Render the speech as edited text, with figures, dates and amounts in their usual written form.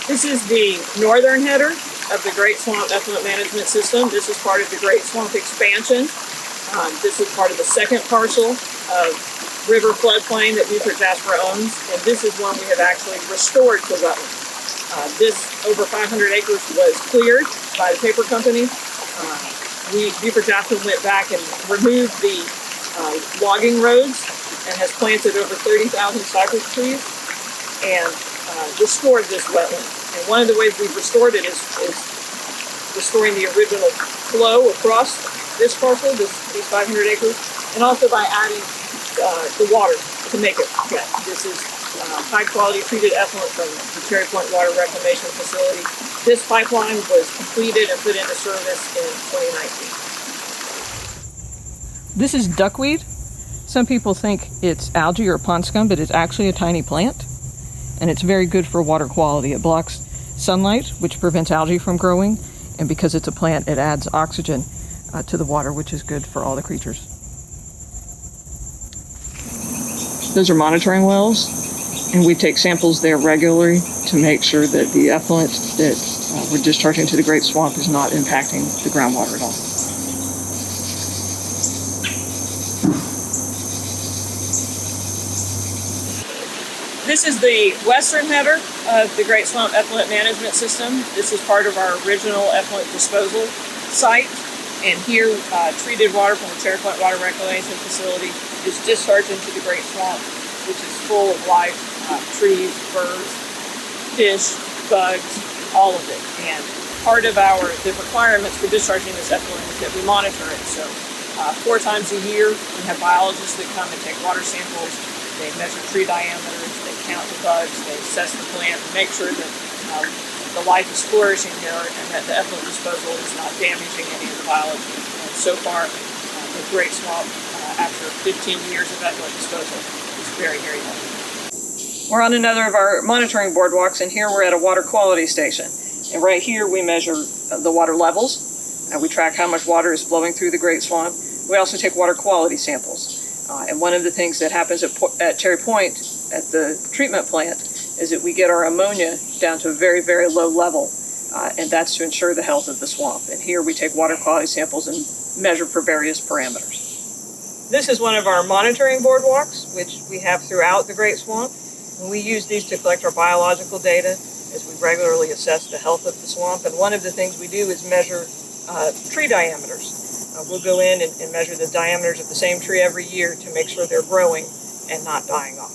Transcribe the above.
This is the northern header of the Great Swamp Effluent Management System. This is part of the Great Swamp expansion. This is part of the second parcel of river floodplain that Beaufort Jasper owns, and this is one we have actually restored to wetlands. This over 500 acres was cleared by the paper company. Beaufort Jasper went back and removed the logging roads and has planted over 30,000 cypress trees and restored this wetland. And one of the ways we've restored it is restoring the original flow across this parcel, these 500 acres, and also by adding the water to make it wet. This is high-quality treated effluent from the Cherry Point Water Reclamation Facility. This pipeline was completed and put into service in 2019. This is duckweed. Some people think it's algae or pond scum, but it's actually a tiny plant, and it's very good for water quality. It blocks sunlight, which prevents algae from growing, and because it's a plant, it adds oxygen to the water, which is good for all the creatures. Those are monitoring wells, and we take samples there regularly to make sure that the effluent that we're discharging to the Great Swamp is not impacting the groundwater at all. This is the western header of the Great Swamp Effluent Management System. This is part of our original effluent disposal site. And here, treated water from the Cherry Point Water Reclamation Facility is discharged into the Great Swamp, which is full of life, trees, birds, fish, bugs, all of it. And part of the requirements for discharging this effluent is that we monitor it. So 4 times a year, we have biologists that come and take water samples. They measure tree diameters, they count the bugs, they assess the plant, and make sure that the life is flourishing here and that the effluent disposal is not damaging any of the biology. And so far, the Great Swamp, after 15 years of effluent disposal, is very, very healthy. We're on another of our monitoring boardwalks, and here we're at a water quality station. And right here we measure the water levels, and we track how much water is flowing through the Great Swamp. We also take water quality samples. And one of the things that happens at Cherry Point at the treatment plant is that we get our ammonia down to a very, very low level, and that's to ensure the health of the swamp. And here we take water quality samples and measure for various parameters. This is one of our monitoring boardwalks, which we have throughout the Great Swamp. And we use these to collect our biological data as we regularly assess the health of the swamp. And one of the things we do is measure tree diameters. We'll go in and measure the diameters of the same tree every year to make sure they're growing and not dying off.